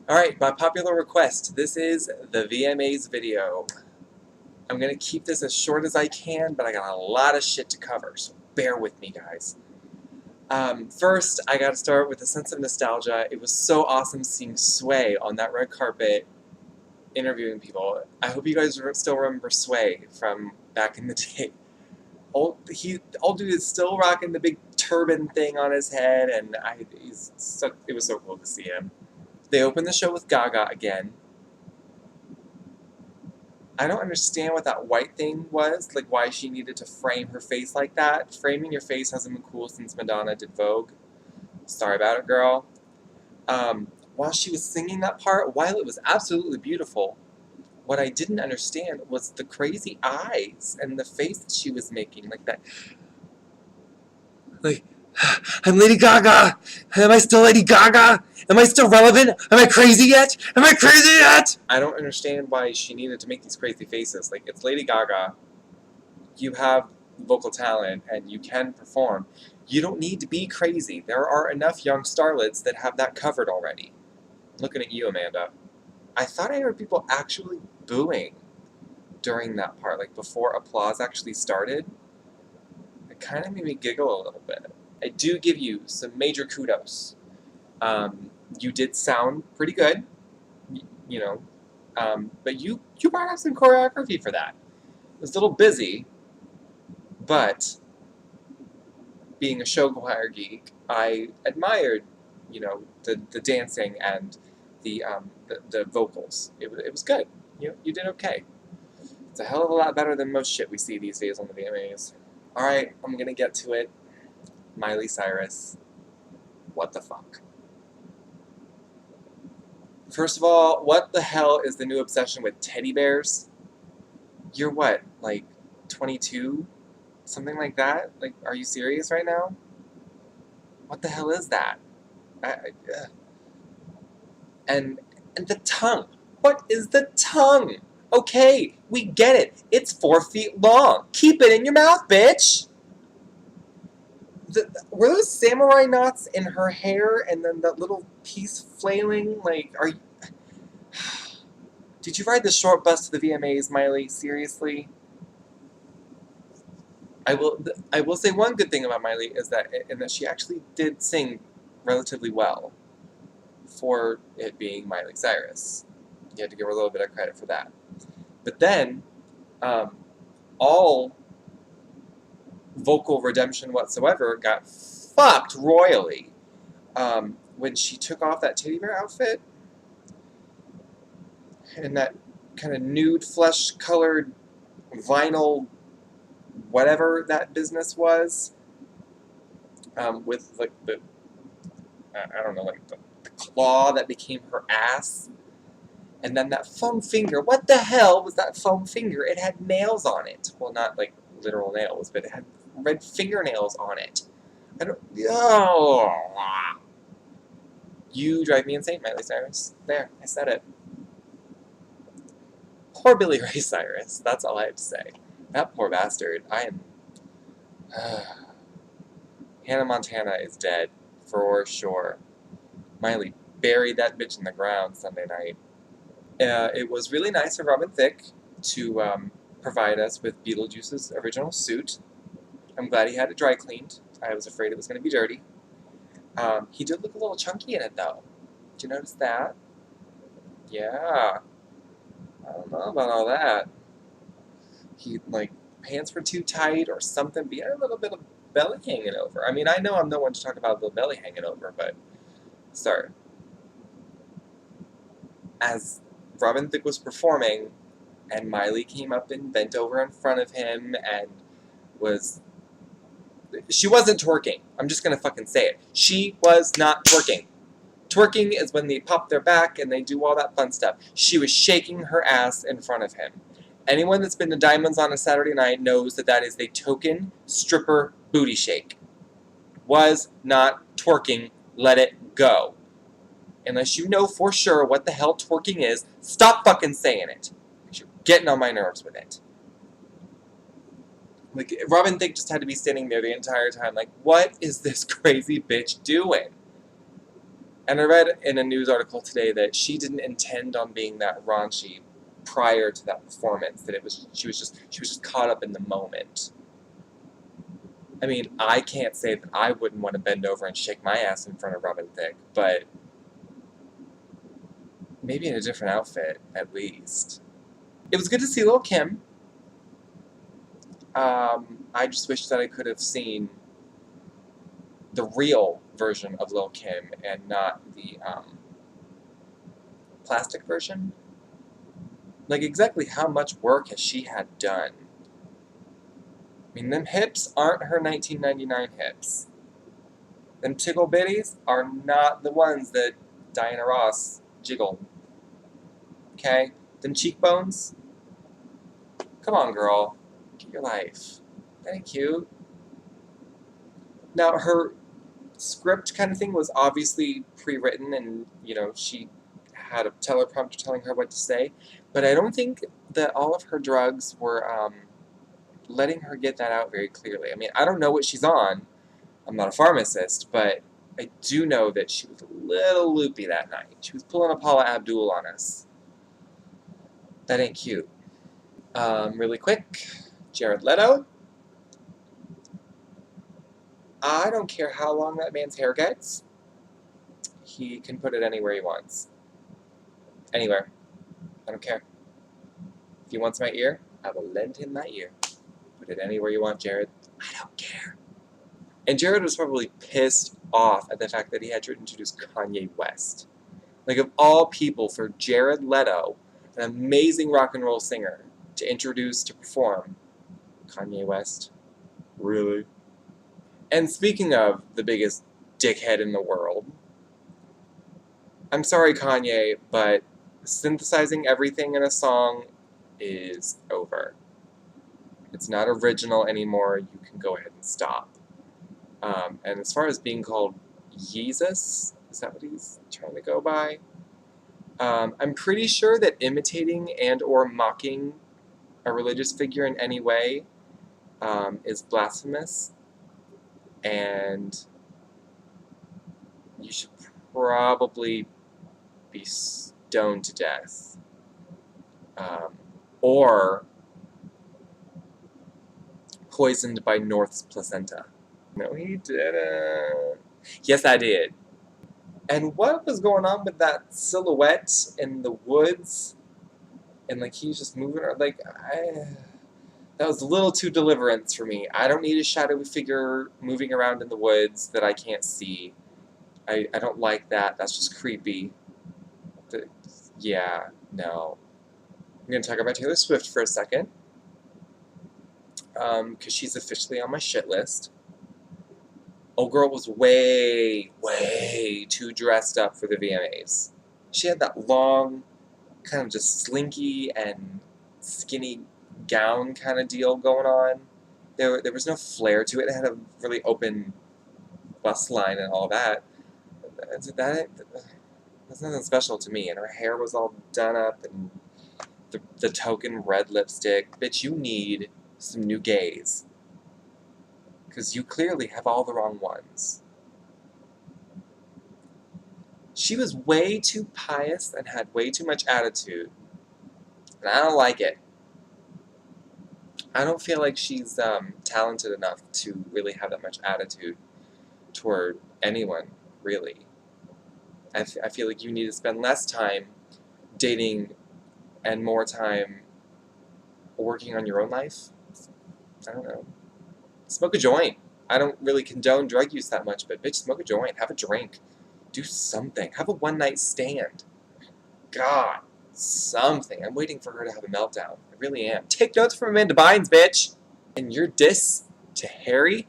Alright, by popular request, this is the VMAs video. I'm going to keep this as short as I can, but I got a lot of shit to cover, so bear with me, guys. First, I got to start with a sense of nostalgia. It was so awesome seeing Sway on that red carpet interviewing people. I hope you guys still remember Sway from back in the day. Old dude is still rocking the big turban thing on his head, and it was so cool to see him. They opened the show with Gaga again. I don't understand what that white thing was, like why she needed to frame her face like that. Framing your face hasn't been cool since Madonna did Vogue. Sorry about it, girl. While she was singing that part, while it was absolutely beautiful, what I didn't understand was the crazy eyes and the face that she was making, like that. Like, I'm Lady Gaga! Am I still Lady Gaga? Am I still relevant? Am I crazy yet? Am I crazy yet? I don't understand why she needed to make these crazy faces. Like, it's Lady Gaga. You have vocal talent and you can perform. You don't need to be crazy. There are enough young starlets that have that covered already. Looking at you, Amanda. I thought I heard people actually booing during that part, like before applause actually started. It kind of made me giggle a little bit. I do give you some major kudos. You did sound pretty good, you know, but you brought out some choreography for that. It was a little busy, but being a show choir geek, I admired, you know, the dancing and the vocals. It was good. You did okay. It's a hell of a lot better than most shit we see these days on the VMAs. Alright, I'm gonna get to it. Miley Cyrus. What the fuck? First of all, what the hell is the new obsession with teddy bears? You're what, like 22? Something like that? Like, are you serious right now? What the hell is that? And the tongue. What is the tongue? Okay, we get it. It's 4 feet long. Keep it in your mouth, bitch! Were those samurai knots in her hair and then that little piece flailing? Like, are you... Did you ride the short bus to the VMAs, Miley? Seriously? I will say one good thing about Miley is that she actually did sing relatively well for it being Miley Cyrus. You had to give her a little bit of credit for that. But then, all vocal redemption whatsoever got fucked royally when she took off that teddy bear outfit and that kind of nude flesh-colored vinyl whatever that business was with like the I don't know, like the claw that became her ass. And then that foam finger. What the hell was that foam finger? It had nails on it. Well, not like literal nails, but it had red fingernails on it. I don't... Oh. You drive me insane, Miley Cyrus. There, I said it. Poor Billy Ray Cyrus. That's all I have to say. That poor bastard. I am... Hannah Montana is dead. For sure. Miley buried that bitch in the ground Sunday night. It was really nice of Robin Thicke to provide us with Beetlejuice's original suit. I'm glad he had it dry cleaned. I was afraid it was going to be dirty. He did look a little chunky in it, though. Did you notice that? Yeah. I don't know about all that. He, like, pants were too tight or something, but he had a little bit of belly hanging over. I mean, I know I'm no one to talk about the belly hanging over, but... Sorry. As Robin Thicke was performing, and Miley came up and bent over in front of him and was... She wasn't twerking. I'm just gonna fucking say it. She was not twerking. Twerking is when they pop their back and they do all that fun stuff. She was shaking her ass in front of him. Anyone that's been to Diamonds on a Saturday night knows that that is the token stripper booty shake. Was not twerking. Let it go. Unless you know for sure what the hell twerking is, stop fucking saying it. Because you're getting on my nerves with it. Like, Robin Thicke just had to be standing there the entire time like, what is this crazy bitch doing? And I read in a news article today that she didn't intend on being that raunchy prior to that performance. That she was just caught up in the moment. I mean, I can't say that I wouldn't want to bend over and shake my ass in front of Robin Thicke, but maybe in a different outfit, at least. It was good to see Lil' Kim. I just wish that I could have seen the real version of Lil' Kim and not the plastic version. Like, exactly how much work has she had done? I mean, them hips aren't her 1999 hips. Them tickle bitties are not the ones that Diana Ross jiggled. Okay? Them cheekbones? Come on, girl. Get your life. That ain't cute. Now, her script kind of thing was obviously pre-written and, you know, she had a teleprompter telling her what to say, but I don't think that all of her drugs were letting her get that out very clearly. I mean, I don't know what she's on. I'm not a pharmacist, but I do know that she was a little loopy that night. She was pulling a Paula Abdul on us. That ain't cute. Really quick, Jared Leto. I don't care how long that man's hair gets. He can put it anywhere he wants. Anywhere. I don't care. If he wants my ear, I will lend him my ear. Put it anywhere you want, Jared. I don't care. And Jared was probably pissed off at the fact that he had to introduce Kanye West. Like, of all people, for Jared Leto, an amazing rock and roll singer, to introduce, to perform, Kanye West. Really? And speaking of the biggest dickhead in the world, I'm sorry, Kanye, but synthesizing everything in a song is over. It's not original anymore. You can go ahead and stop. And as far as being called Yeezus, is that what he's trying to go by? I'm pretty sure that imitating and or mocking a religious figure in any way is blasphemous, and you should probably be stoned to death, or poisoned by North's placenta. No, he didn't. Yes, I did. And what was going on with that silhouette in the woods? And like he's just moving, like that was a little too Deliverance for me. I don't need a shadowy figure moving around in the woods that I can't see. I don't like that. That's just creepy. Yeah, no. I'm going to talk about Taylor Swift for a second. Because she's officially on my shit list. Old girl was way, way too dressed up for the VMAs. She had that long, kind of just slinky and skinny gown kind of deal going on. There was no flair to it. It had a really open bust line and all that. That's nothing special to me. And her hair was all done up and the token red lipstick. Bitch, you need some new gays. Because you clearly have all the wrong ones. She was way too pious and had way too much attitude. And I don't like it. I don't feel like she's talented enough to really have that much attitude toward anyone, really. I feel like you need to spend less time dating and more time working on your own life. I don't know. Smoke a joint. I don't really condone drug use that much, but bitch, smoke a joint. Have a drink. Do something. Have a one-night stand. God, something. I'm waiting for her to have a meltdown. I really am. Take notes from Amanda Bynes, bitch! And your diss to Harry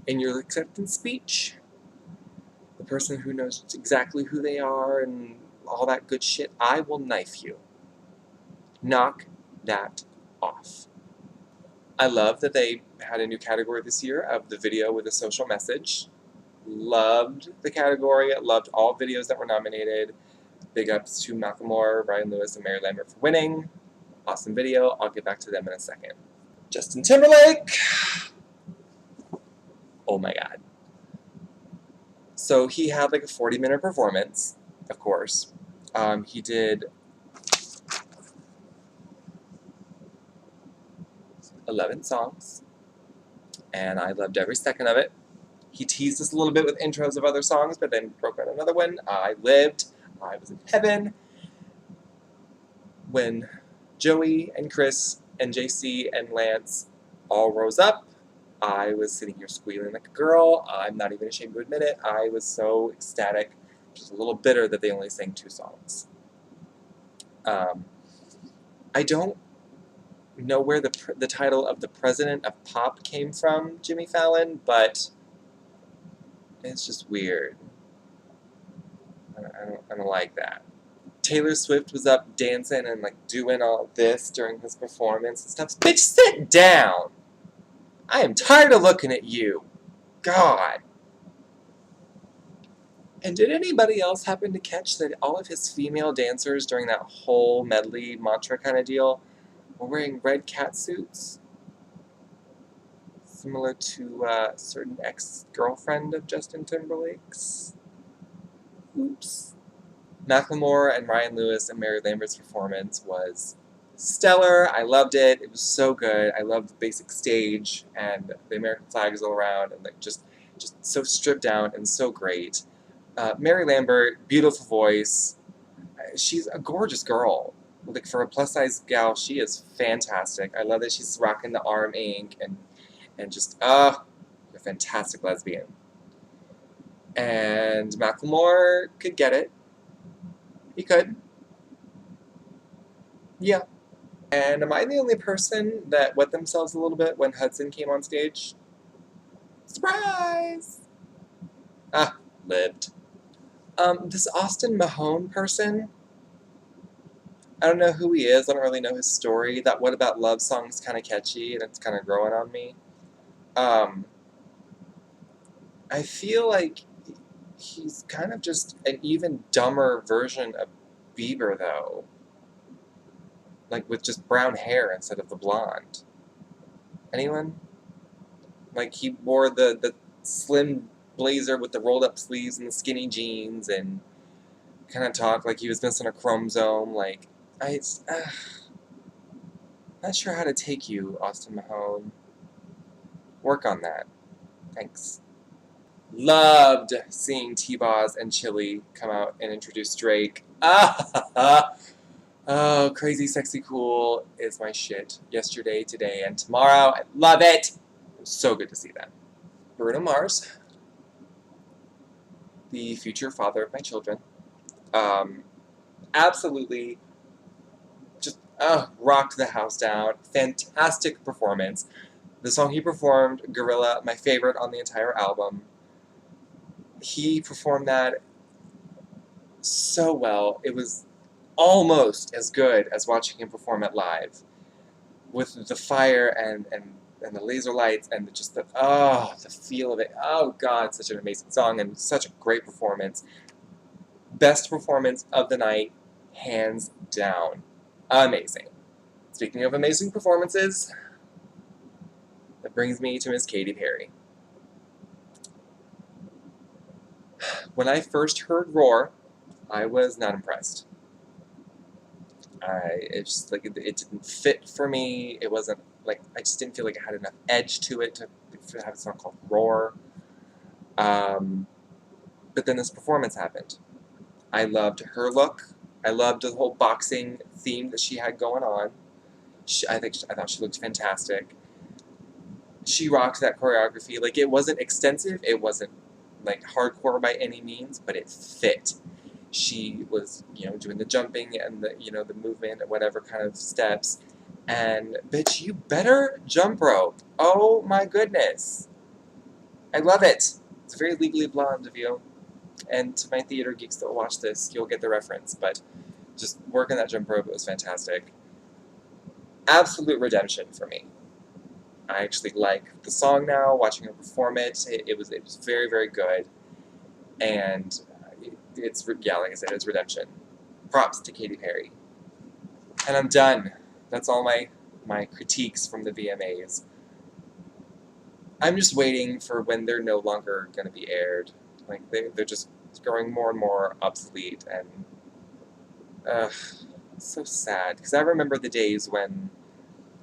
in your acceptance speech, the person who knows exactly who they are and all that good shit, I will knife you. Knock that off. I love that they had a new category this year of the video with a social message. Loved the category. Loved all videos that were nominated. Big ups to Macklemore, Ryan Lewis, and Mary Lambert for winning. Awesome video. I'll get back to them in a second. Justin Timberlake. Oh my god. So he had like a 40-minute performance, of course. He did 11 songs, and I loved every second of it. He teased us a little bit with intros of other songs, but then broke out another one. I lived. I was in heaven. When Joey and Chris and JC and Lance all rose up, I was sitting here squealing like a girl. I'm not even ashamed to admit it. I was so ecstatic, just a little bitter that they only sang 2 songs. I don't know where the title of the President of Pop came from, Jimmy Fallon, but it's just weird. I don't like that. Taylor Swift was up dancing and like doing all this during his performance and stuff. Bitch, sit down! I am tired of looking at you. God. And did anybody else happen to catch that all of his female dancers during that whole medley mantra kind of deal were wearing red cat suits? Similar to a certain ex-girlfriend of Justin Timberlake's. Oops. Macklemore and Ryan Lewis and Mary Lambert's performance was stellar. I loved it. It was so good. I loved the basic stage and the American flags all around and like just so stripped down and so great. Mary Lambert, beautiful voice. She's a gorgeous girl. Like for a plus size gal, she is fantastic. I love that she's rocking the arm ink and just a fantastic lesbian. And Macklemore could get it. He could. Yeah. And am I the only person that wet themselves a little bit when Hudson came on stage? Surprise! Lived. This Austin Mahone person, I don't know who he is. I don't really know his story. That What About Love song's kind of catchy, and it's kind of growing on me. I feel like he's kind of just an even dumber version of Bieber, though. Like, with just brown hair instead of the blonde. Anyone? Like, he wore the slim blazer with the rolled-up sleeves and the skinny jeans, and kind of talked like he was missing a chromosome. Like, not sure how to take you, Austin Mahone. Work on that. Thanks. Loved seeing T-Boz and Chili come out and introduce Drake. Oh, Crazy Sexy Cool is my shit. Yesterday, today, and tomorrow. I love it. It was so good to see that. Bruno Mars, the future father of my children, absolutely just rocked the house down. Fantastic performance. The song he performed, Gorilla, my favorite on the entire album. He performed that so well. It was almost as good as watching him perform it live. With the fire and the laser lights and just the feel of it. Oh God, such an amazing song and such a great performance. Best performance of the night, hands down. Amazing. Speaking of amazing performances, that brings me to Miss Katy Perry. When I first heard Roar, I was not impressed. It didn't fit for me. It wasn't like, I just didn't feel like it had enough edge to it to have a song called Roar. But then this performance happened. I loved her look. I loved the whole boxing theme that she had going on. I thought she looked fantastic. She rocked that choreography. Like, it wasn't extensive. It wasn't like hardcore by any means, but it fit. She was, doing the jumping and the movement and whatever kind of steps. And, bitch, you better jump rope. Oh, my goodness. I love it. It's very Legally Blonde of you. And to my theater geeks that will watch this, you'll get the reference. But just working that jump rope, it was fantastic. Absolute redemption for me. I actually like the song now, watching her perform it. It was very, very good. And it's, like I said, it's redemption. Props to Katy Perry. And I'm done. That's all my critiques from the VMAs. I'm just waiting for when they're no longer going to be aired. Like, they're just growing more and more obsolete, and it's so sad. Because I remember the days when,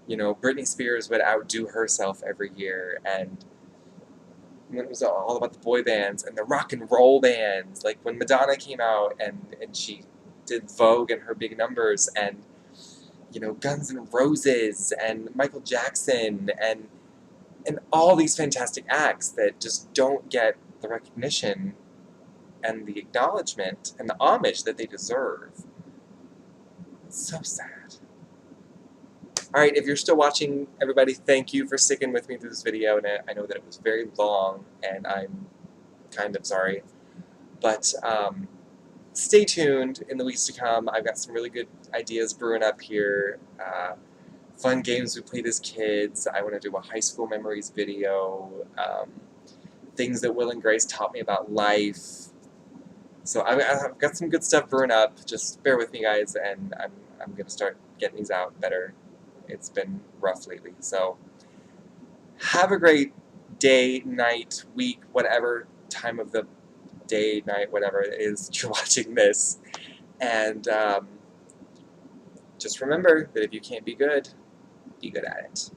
you know, Britney Spears would outdo herself every year, and when it was all about the boy bands and the rock and roll bands, like when Madonna came out and she did Vogue and her big numbers, and, you know, Guns N' Roses and Michael Jackson and all these fantastic acts that just don't get the recognition and the acknowledgement and the homage that they deserve. It's so sad. Alright, if you're still watching, everybody, thank you for sticking with me through this video, and I know that it was very long, and I'm kind of sorry. But stay tuned in the weeks to come. I've got some really good ideas brewing up here. Fun games we played as kids. I want to do a high school memories video. Things that Will and Grace taught me about life. So I've got some good stuff brewing up. Just bear with me, guys, and I'm going to start getting these out better. It's been rough lately. So have a great day, night, week, whatever time of the day, night, whatever it is that you're watching this. And just remember that if you can't be good at it.